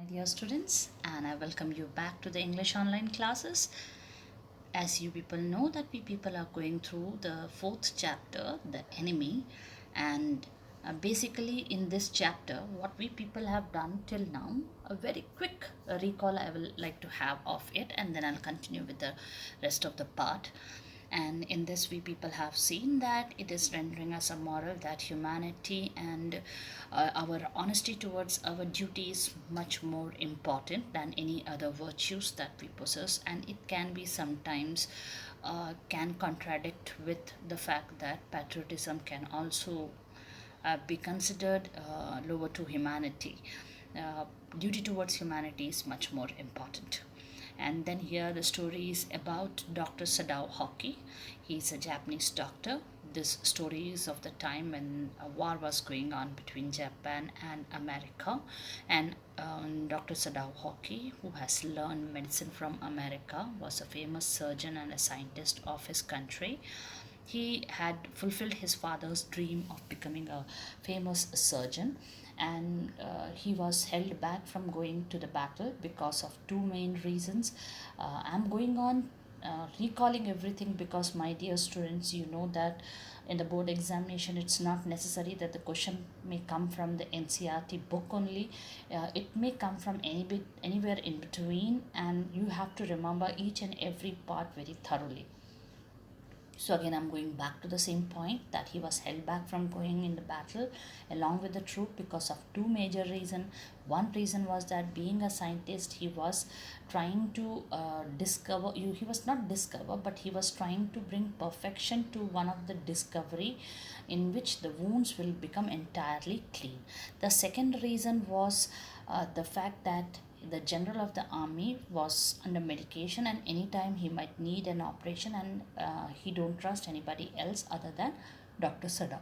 dear students, and I welcome you back to the English online classes. As you people know that we people are going through the fourth chapter, the enemy, and basically in this chapter what we people have done till now, a very quick recall I will like to have of it, and then I'll continue with the rest of the part. And in this we people have seen that it is rendering us a moral that humanity and our honesty towards our duty is much more important than any other virtues that we possess, and it can be sometimes can contradict with the fact that patriotism can also be considered lower to humanity. uh, Duty towards humanity is much more important. And then here the story is about Dr. Sadao Hockey. He's a Japanese doctor. This story is of the time when a war was going on between Japan and America. And Dr. Sadao Hockey, who has learned medicine from America, was a famous surgeon and a scientist of his country. He had fulfilled his father's dream of becoming a famous surgeon, and he was held back from going to the battle because of two main reasons. I'm going on recalling everything because, my dear students, you know that in the board examination it's not necessary that the question may come from the NCRT book only. It may come from anywhere in between, and you have to remember each and every part very thoroughly. So again, I'm going back to the same point that he was held back from going in the battle along with the troop because of two major reasons. One reason was that being a scientist, he was trying to discover. He was not discover, but he was trying to bring perfection to one of the discovery, in which the wounds will become entirely clean. The second reason was the fact that the general of the army was under medication, and anytime he might need an operation, and he don't trust anybody else other than Dr. Sada.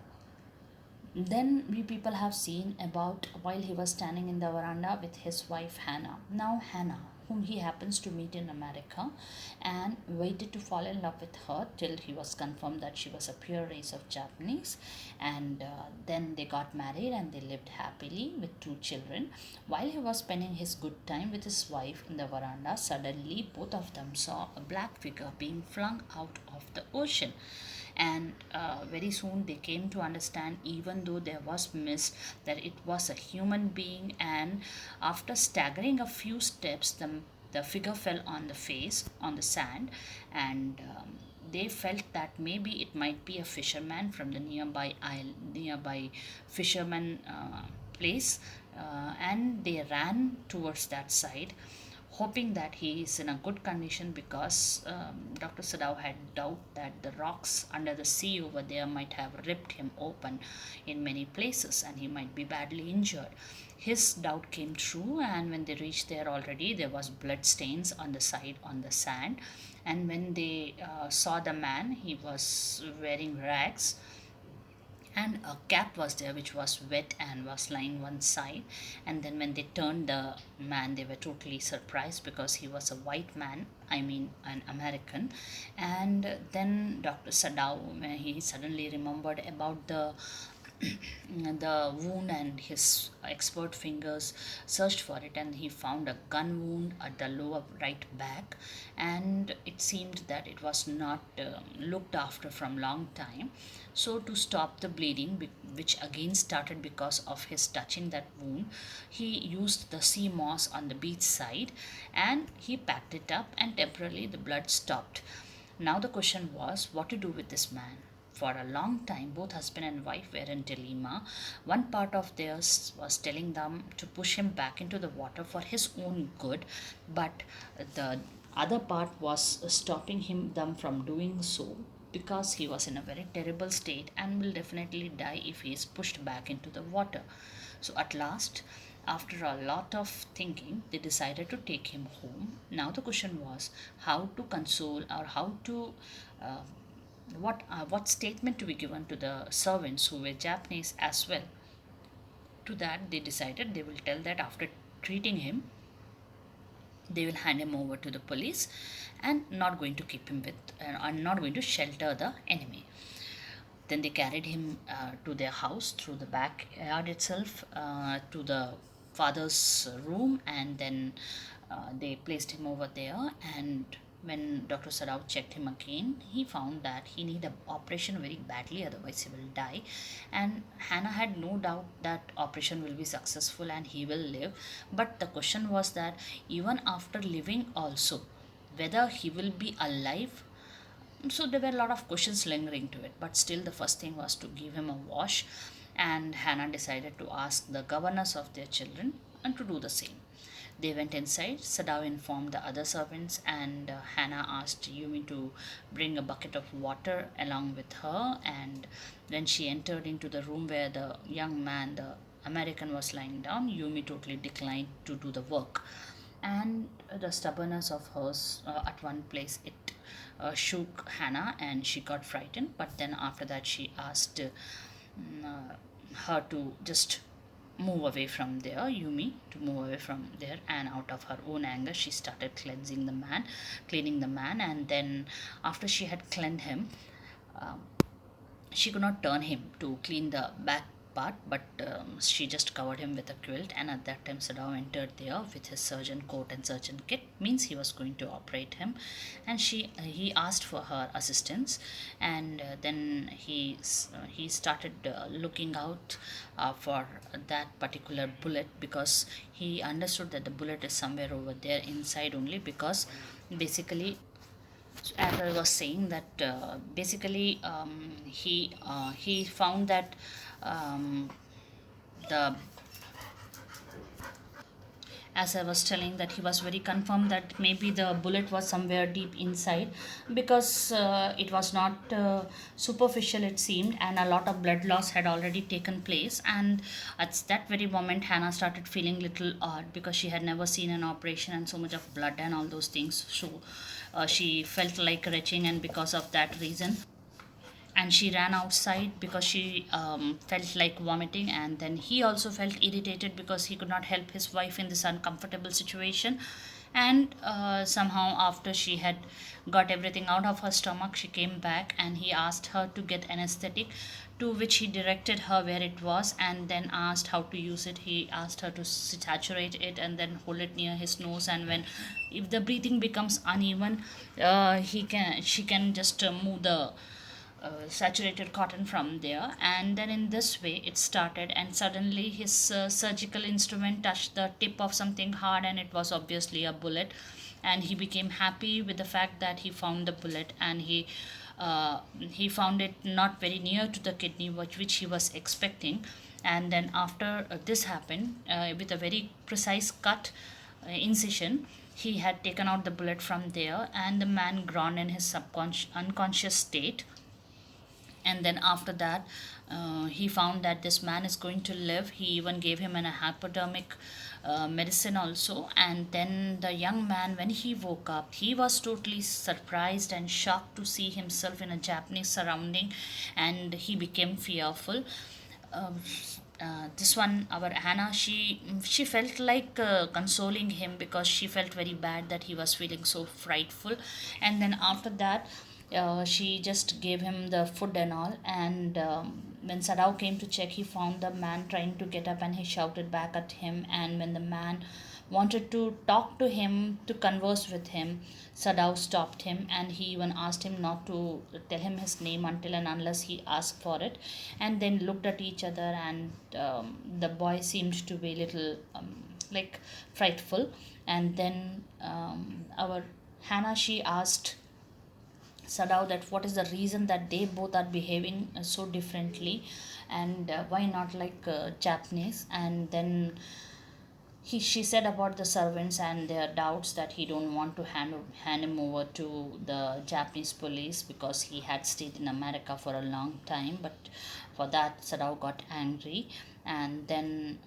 Then we people have seen about while he was standing in the veranda with his wife Hannah. Now Hannah, whom he happens to meet in America, and waited to fall in love with her till he was confirmed that she was a pure race of Japanese. And then they got married and they lived happily with two children. While he was spending his good time with his wife in the veranda, suddenly both of them saw a black figure being flung out of the ocean. And very soon they came to understand, even though there was mist, that it was a human being. And after staggering a few steps, the figure fell on the face on the sand, and they felt that maybe it might be a fisherman from the nearby isle, nearby fisherman place, and they ran towards that side, hoping that he is in a good condition, because Dr. Sadao had doubt that the rocks under the sea over there might have ripped him open in many places and he might be badly injured. His doubt came true, and when they reached there, already there was blood stains on the side on the sand. And when they saw the man, he was wearing rags, and a cat was there which was wet and was lying one side. And then when they turned the man, they were totally surprised because he was a white man, I mean an American. And then Dr. Sadao, he suddenly remembered about the wound, and his expert fingers searched for it, and he found a gun wound at the lower right back. And it seemed that it was not looked after from long time. So to stop the bleeding, which again started because of his touching that wound, he used the sea moss on the beach side, and he packed it up, and temporarily the blood stopped. Now the question was what to do with this man. For a long time, both husband and wife were in dilemma. One part of theirs was telling them to push him back into the water for his own good, but the other part was stopping them from doing so, because he was in a very terrible state and will definitely die if he is pushed back into the water. So at last, after a lot of thinking, they decided to take him home. Now the question was how to console, or how to uh, what statement to be given to the servants who were Japanese as well. To that, they decided they will tell that after treating him, they will hand him over to the police, and not going to keep him with, and not going to shelter the enemy. Then they carried him to their house through the backyard itself, to the father's room, and then they placed him over there. And when Dr. Sadao checked him again, he found that he need an operation very badly, otherwise he will die. And Hannah had no doubt that operation will be successful and he will live. But the question was that even after living also, whether he will be alive. So there were a lot of questions lingering to it, but still the first thing was to give him a wash. And Hannah decided to ask the governors of their children and to do the same. They went inside. Sadao informed the other servants, and Hannah asked Yumi to bring a bucket of water along with her. And when she entered into the room where the young man, the American, was lying down, Yumi totally declined to do the work. And the stubbornness of hers, at one place, it shook Hannah and she got frightened. But then after that, she asked her to just move away from there, Yumi, to move away from there. And out of her own anger, she started cleaning the man. And then after she had cleaned him, um, she could not turn him to clean the back part, but she just covered him with a quilt. And at that time, Sadao entered there with his surgeon coat and surgeon kit, means he was going to operate him. And he asked for her assistance. And then he started looking out for that particular bullet, because he understood that the bullet is somewhere over there inside only. Because basically, as I was saying, that basically he found that um, the as I was telling, that he was very confirmed that maybe the bullet was somewhere deep inside, because it was not superficial, it seemed, and a lot of blood loss had already taken place. And at that very moment, Hannah started feeling little odd, because she had never seen an operation and so much of blood and all those things. So she felt like retching, and because of that reason, and she ran outside because she felt like vomiting. And then he also felt irritated because he could not help his wife in this uncomfortable situation. And somehow, after she had got everything out of her stomach, she came back and he asked her to get anesthetic, to which he directed her where it was, and then asked how to use it. He asked her to saturate it and then hold it near his nose, and when, if the breathing becomes uneven, she can just move the saturated cotton from there. And then in this way it started, and suddenly his surgical instrument touched the tip of something hard, and it was obviously a bullet. And he became happy with the fact that he found the bullet, and he found it not very near to the kidney, which he was expecting. And then after this happened, with a very precise cut, incision, he had taken out the bullet from there, and the man groaned in his unconscious state. And then after that, he found that this man is going to live. He even gave him an hypodermic medicine also. And then the young man, when he woke up, he was totally surprised and shocked to see himself in a Japanese surrounding, and he became fearful. um, this one, our Hannah, she felt like consoling him, because she felt very bad that he was feeling so frightful. And then after that, she just gave him the food and all. And when Sadao came to check, he found the man trying to get up, and he shouted back at him. And when the man wanted to talk to him, to converse with him, Sadao stopped him, and he even asked him not to tell him his name until and unless he asked for it. And then looked at each other, and the boy seemed to be little like frightful. And then our Hannah, she asked Sadao that what is the reason that they both are behaving so differently, and why not like Japanese. And then she said about the servants and their doubts, that he don't want to hand him over to the Japanese police, because he had stayed in America for a long time. But for that, Sadao got angry. And then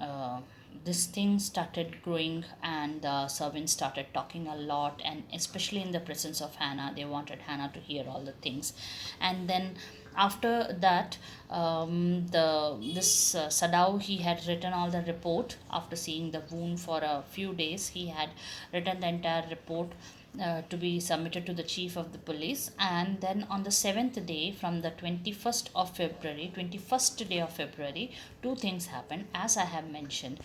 this thing started growing, and the servants started talking a lot, and especially in the presence of Hannah, they wanted Hannah to hear all the things. And then after that, the this Sadao, he had written all the report. After seeing the wound for a few days, he had written the entire report to be submitted to the chief of the police. And then on the seventh day, from the 21st day of February, two things happened, as I have mentioned.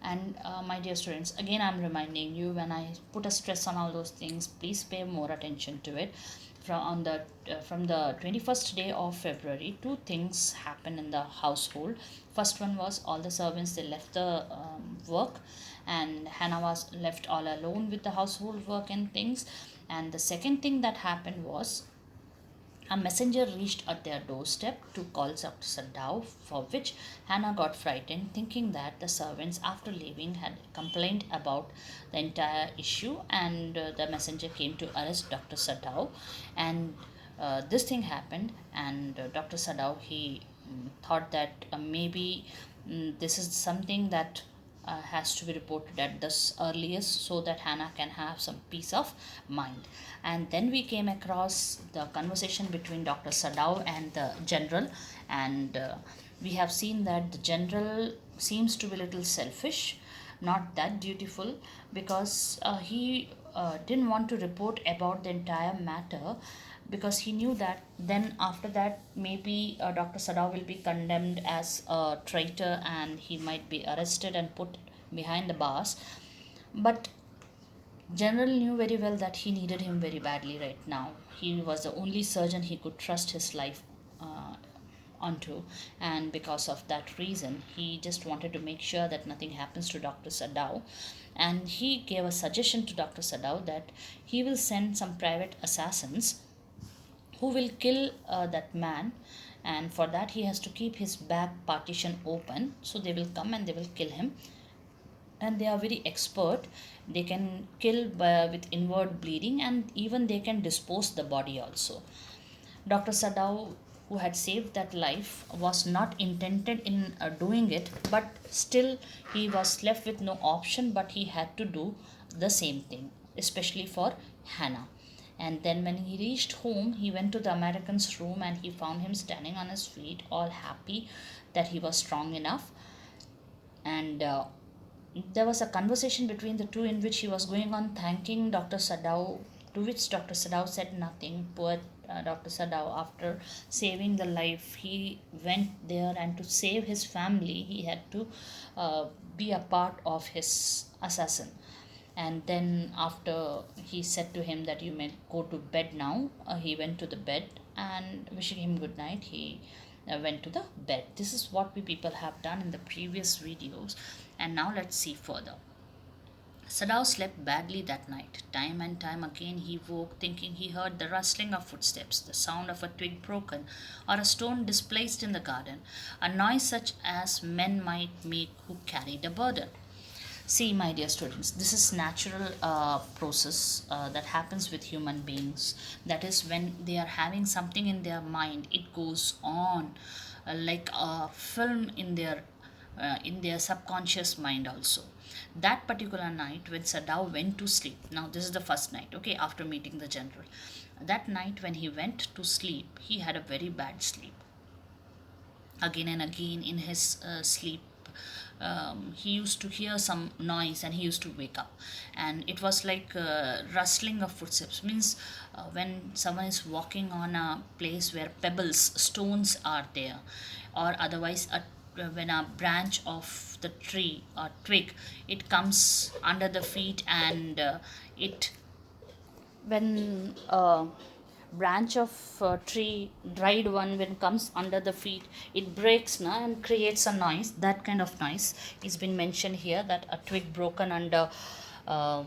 And my dear students, again I'm reminding you, when I put a stress on all those things, please pay more attention to it. From the 21st day of February, two things happened in the household. First one was all the servants, they left the work, and Hannah was left all alone with the household work and things. And the second thing that happened was a messenger reached at their doorstep to call Dr. Sadao, for which Hannah got frightened, thinking that the servants, after leaving, had complained about the entire issue, and the messenger came to arrest Dr. Sadao. And this thing happened, and Dr. Sadao, he thought that maybe this is something that has to be reported at this earliest, so that Hannah can have some peace of mind. And then we came across the conversation between Dr. Sadao and the general, and we have seen that the general seems to be a little selfish, not that dutiful, because he didn't want to report about the entire matter, because he knew that then after that maybe Dr. Sadao will be condemned as a traitor, and he might be arrested and put behind the bars. But General knew very well that he needed him very badly right now. He was the only surgeon he could trust his life onto, and because of that reason, he just wanted to make sure that nothing happens to Dr. Sadao. And he gave a suggestion to Dr. Sadao that he will send some private assassins who will kill that man, and for that he has to keep his back partition open, so they will come and they will kill him. And they are very expert, they can kill with inward bleeding, and even they can dispose the body also. Dr. Sadao, who had saved that life, was not intended in doing it, but still he was left with no option, but he had to do the same thing, especially for Hannah. And then when he reached home, he went to the American's room, and he found him standing on his feet, all happy that he was strong enough. And there was a conversation between the two, in which he was going on thanking Dr. Sadao, to which Dr. Sadao said nothing. Poor Dr. Sadao, after saving the life, he went there, and to save his family, he had to be a part of his assassin. And then after he said to him that you may go to bed now, he went to the bed, and wishing him good night, he went to the bed. This is what we people have done in the previous videos, and now let's see further. Sadao slept badly that night. Time and time again he woke, thinking he heard the rustling of footsteps, the sound of a twig broken, or a stone displaced in the garden, a noise such as men might make who carried a burden. See, my dear students, this is natural process that happens with human beings. That is, when they are having something in their mind, it goes on like a film in their subconscious mind also. That particular night when Sadao went to sleep, now this is the first night, okay, after meeting the general. That night when he went to sleep, he had a very bad sleep. Again and again in his sleep, he used to hear some noise, and he used to wake up, and it was like rustling of footsteps, means when someone is walking on a place where pebbles, stones are there, or otherwise when a branch of the tree or twig, it comes under the feet, and it when branch of tree, dried one, when comes under the feet, it breaks now and creates a noise. That kind of noise is been mentioned here, that a twig broken under uh,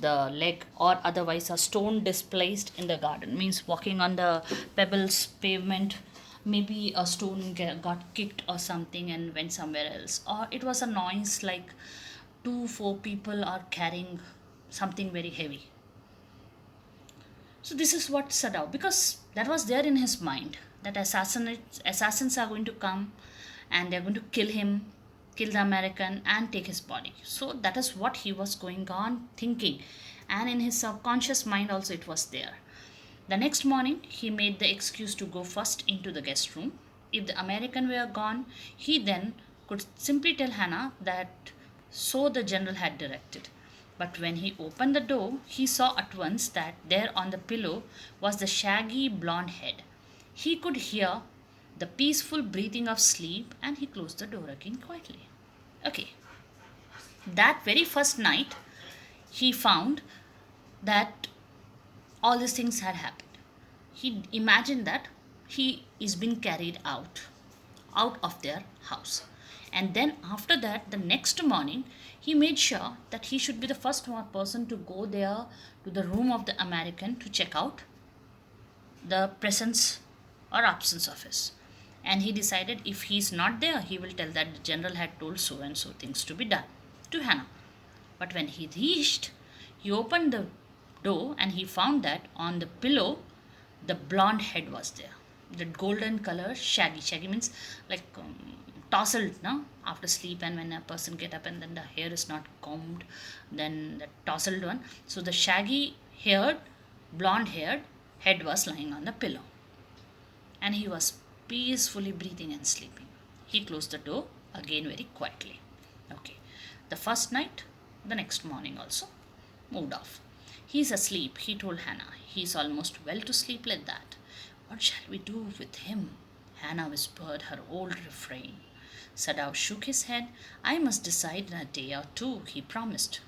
the leg, or otherwise a stone displaced in the garden, means walking on the pebbles pavement, maybe a stone got kicked or something and went somewhere else, or it was a noise like 4 people are carrying something very heavy. So this is what Sadao, because that was there in his mind, that assassins are going to come, and they're going to kill him, kill the American, and take his body. So that is what he was going on thinking, and in his subconscious mind also it was there. The next morning, he made the excuse to go first into the guest room. If the American were gone, he then could simply tell Hannah that so the general had directed. But when he opened the door, he saw at once that there on the pillow was the shaggy blonde head. He could hear the peaceful breathing of sleep, and he closed the door again quietly. Okay, That very first night, he found that all these things had happened. He imagined that he is being carried out of their house. And then after that, the next morning, he made sure that he should be the first one person to go there to the room of the American to check out the presence or absence of his. And he decided if he's not there, he will tell that the general had told so and so things to be done to Hannah. But when he reached, he opened the door and he found that on the pillow, the blonde head was there. The golden color, shaggy. Shaggy means like tousled, no? After sleep, and when a person get up and then the hair is not combed, then the tousled one. So the shaggy haired, blonde haired head was lying on the pillow. And he was peacefully breathing and sleeping. He closed the door again very quietly. Okay. The first night, the next morning also, moved off. He's asleep, he told Hannah. He's almost well to sleep like that. What shall we do with him? Hannah whispered her old refrain. Sadao shook his head. I must decide in a day or two, he promised.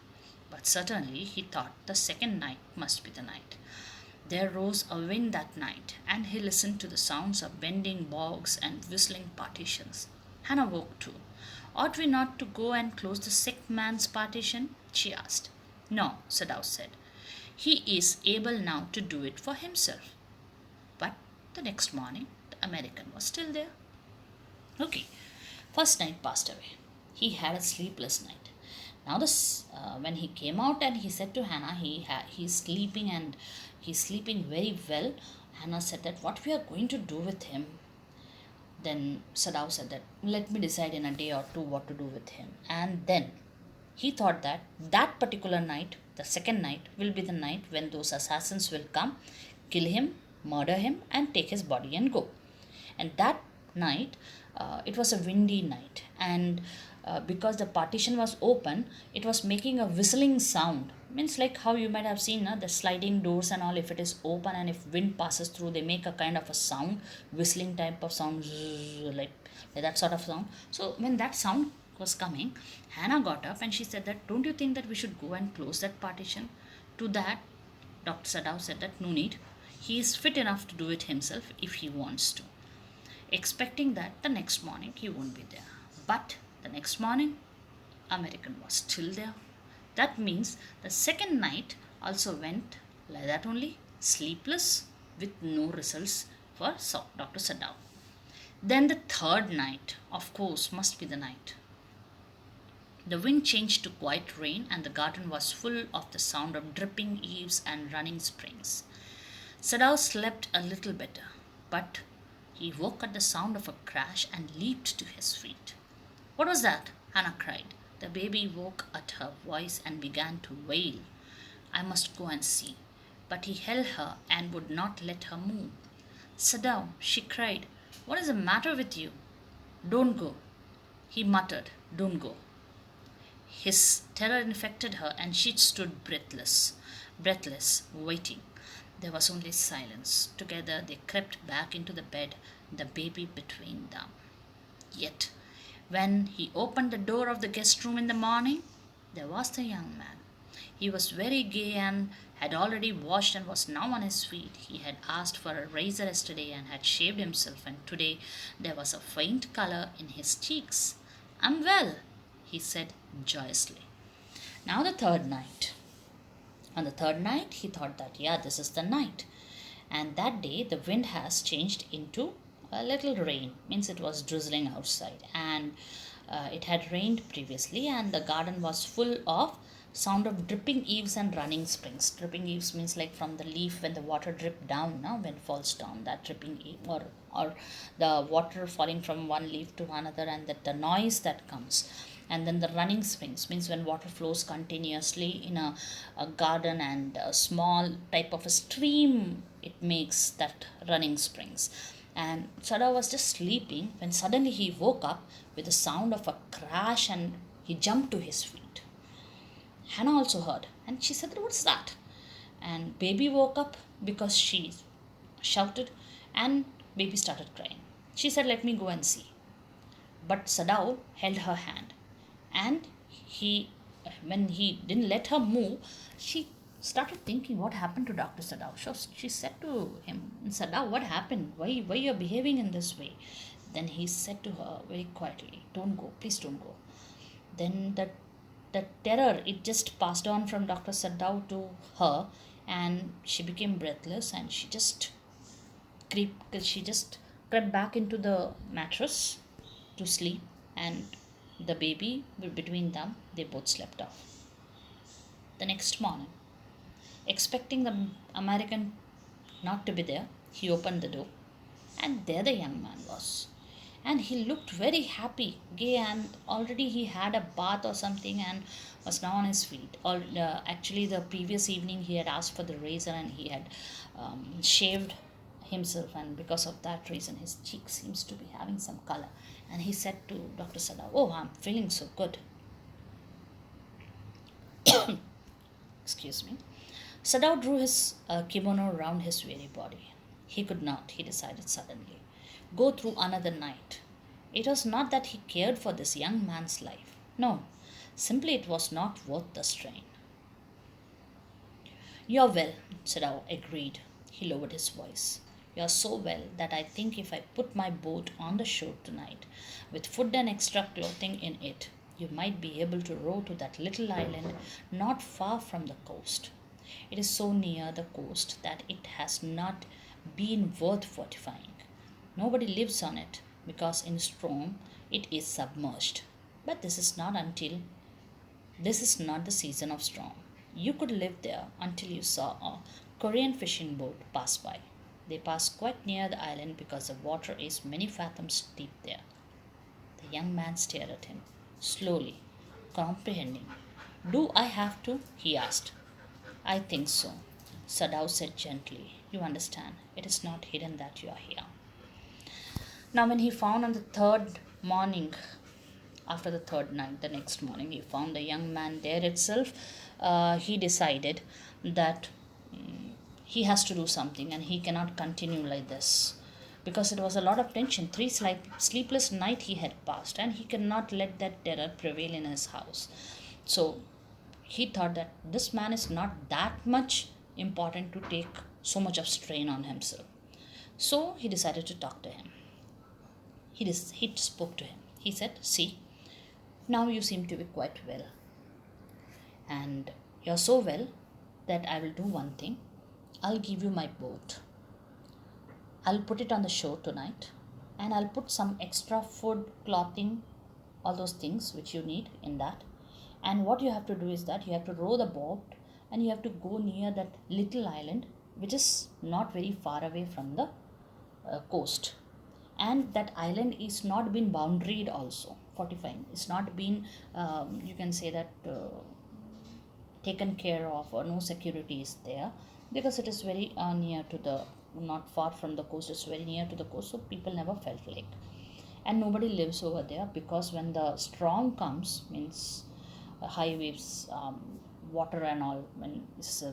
But certainly he thought the second night must be the night. There rose a wind that night, and he listened to the sounds of bending bogs and whistling partitions. Hannah woke too. Ought we not to go and close the sick man's partition? She asked. No, Sadao said. He is able now to do it for himself. But the next morning, the American was still there. Okay, first night passed away. He had a sleepless night. Now, when he came out and he said to Hannah, he's sleeping and he's sleeping very well. Hannah said that what we are going to do with him. Then Sadao said that let me decide in a day or two what to do with him. And then he thought that that particular night, the second night, will be the night when those assassins will come, kill him, murder him, and take his body and go. And that night, it was a windy night, and because the partition was open, it was making a whistling sound. Means like how you might have seen the sliding doors and all. If it is open and if wind passes through, they make a kind of a sound, whistling type of sound, like that sort of sound. So when that sound was coming, Hannah got up and she said that, don't you think that we should go and close that partition? To that, Dr. Sadao said that no need. He is fit enough to do it himself if he wants to. Expecting that the next morning he won't be there. But the next morning, American was still there. That means the second night also went like that only, sleepless with no results for Dr. Sadao. Then the third night, of course, must be the night. The wind changed to quiet rain, and the garden was full of the sound of dripping eaves and running springs. Sadao slept a little better, but he woke at the sound of a crash and leaped to his feet. What was that? Hannah cried. The baby woke at her voice and began to wail. I must go and see. But he held her and would not let her move. Sadao, she cried, what is the matter with you? Don't go. He muttered, don't go. His terror infected her and she stood breathless, waiting. There was only silence. Together they crept back into the bed, the baby between them. Yet, when he opened the door of the guest room in the morning, there was the young man. He was very gay and had already washed and was now on his feet. He had asked for a razor yesterday and had shaved himself, and today there was a faint color in his cheeks. I'm well, he said joyously. Now the third night. On the third night, he thought that, yeah, this is the night. And that day, the wind has changed into a little rain. Means it was drizzling outside. And it had rained previously, and the garden was full of sound of dripping eaves and running springs. Dripping eaves means like from the leaf when the water drip down, now when it falls down, that dripping eave, or the water falling from one leaf to another, and that the noise that comes. And then the running springs means when water flows continuously in a garden, and a small type of a stream, it makes that running springs. And Sada was just sleeping when suddenly he woke up with the sound of a crash and he jumped to his feet. Hannah also heard and she said, what's that? And baby woke up because she shouted, and baby started crying. She said, let me go and see. But Sadao held her hand and he when he didn't let her move, she started thinking what happened to Dr. Sadao. So she said to him, Sadao, what happened? Why you're behaving in this way? Then he said to her very quietly, don't go, please don't go. Then the terror, it just passed on from Dr. Sadao to her, and she became breathless, and she just crept back into the mattress to sleep, and the baby between them, they both slept off. The next morning, expecting the American not to be there, he opened the door, and there the young man was. And he looked very happy, gay, and already he had a bath or something and was now on his feet. Actually, the previous evening he had asked for the razor and he had shaved himself, and because of that reason, his cheek seems to be having some color. And he said to Dr. Sada, "Oh, I'm feeling so good." Excuse me. Sadao drew his kimono around his weary body. He could not, he decided suddenly, go through another night. It was not that he cared for this young man's life. No, simply it was not worth the strain. You're well, Sadao agreed. He lowered his voice. You're so well that I think if I put my boat on the shore tonight, with food and extra clothing in it, you might be able to row to that little island not far from the coast. It is so near the coast that it has not been worth fortifying. Nobody lives on it because in storm it is submerged. But this is not the season of storm. You could live there until you saw a Korean fishing boat pass by. They pass quite near the island because the water is many fathoms deep there. The young man stared at him, slowly, comprehending. Do I have to? He asked. I think so, Sadao said gently. You understand, it is not hidden that you are here. Now, when he found on the third morning, after the third night, the next morning, he found the young man there itself. He decided that he has to do something and he cannot continue like this because it was a lot of tension. Three sleepless nights he had passed, and he cannot let that terror prevail in his house. So he thought that this man is not that much important to take so much of strain on himself. So he decided to talk to him. He spoke to him. He said, see, now you seem to be quite well. And you're so well that I will do one thing. I'll give you my boat. I'll put it on the shore tonight, and I'll put some extra food, clothing, all those things which you need in that. And what you have to do is that you have to row the boat and you have to go near that little island which is not very far away from the coast. And that island is not been boundaried also, fortifying. It's not been, you can say that, taken care of, or no security is there, because it is very near to the, not far from the coast, it's very near to the coast, so people never felt like. And nobody lives over there because when the storm comes, means high waves, water and all, when it's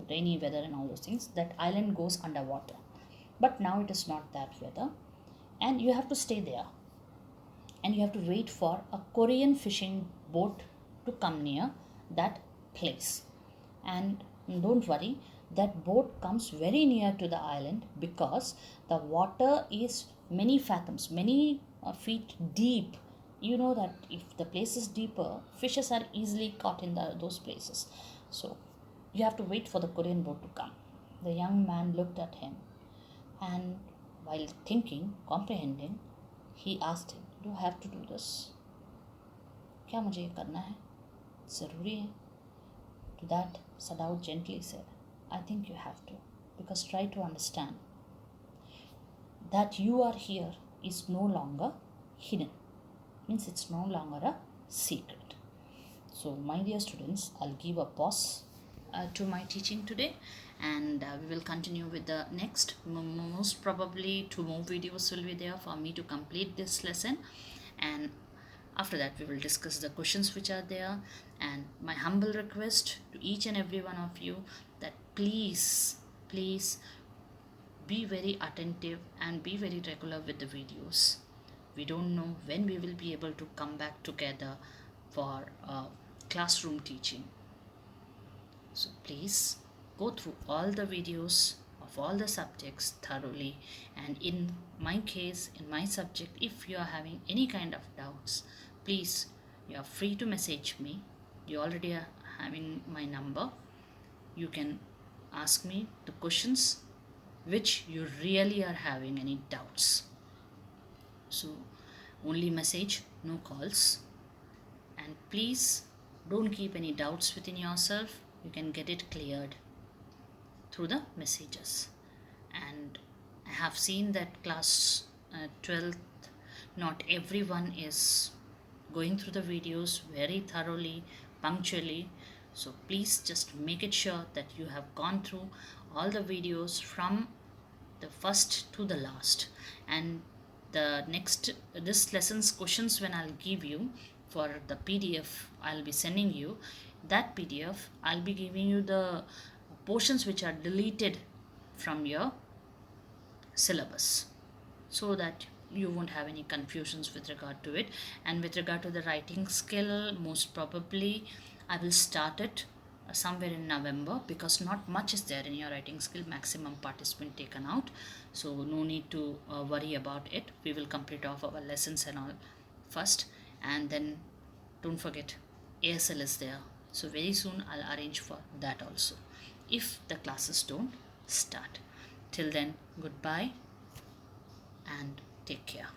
rainy weather and all those things, that island goes underwater. But now it is not that weather, and you have to stay there, and you have to wait for a Korean fishing boat to come near that place. And don't worry, that boat comes very near to the island because the water is many fathoms, many feet deep. You know that if the place is deeper, fishes are easily caught in those places. So you have to wait for the Korean boat to come. The young man looked at him, and while thinking, comprehending, he asked him, do I have to do this? क्या मुझे ये करना है? ज़रूरी है? To that, Sadao gently said, I think you have to, because try to understand that you are here is no longer hidden. Means it's no longer a secret. So my dear students, I'll give a pause to my teaching today, and we will continue with the next. Most probably 2 more videos will be there for me to complete this lesson, and after that we will discuss the questions which are there. And my humble request to each and every one of you that please be very attentive and be very regular with the videos. We don't know when we will be able to come back together for classroom teaching. So please go through all the videos of all the subjects thoroughly, and in my case, in my subject, if you are having any kind of doubts, please, you are free to message me. You already are having my number. You can ask me the questions which you really are having any doubts. So only message, no calls. And please don't keep any doubts within yourself. You can get it cleared through the messages. And I have seen that class 12th, not everyone is going through the videos very thoroughly, punctually. So please just make it sure that you have gone through all the videos from the first to the last. And the next, this lesson's questions, when I'll give you for the PDF I'll be sending you, that PDF I'll be giving you the portions which are deleted from your syllabus, so that you won't have any confusions with regard to it. And with regard to the writing skill, most probably I will start it somewhere in November, because not much is there in your writing skill. Maximum participant taken out, so no need to worry about it. We will complete off our lessons and all first, and then don't forget ASL is there, so very soon I'll arrange for that also if the classes don't start. Till then, goodbye and take care.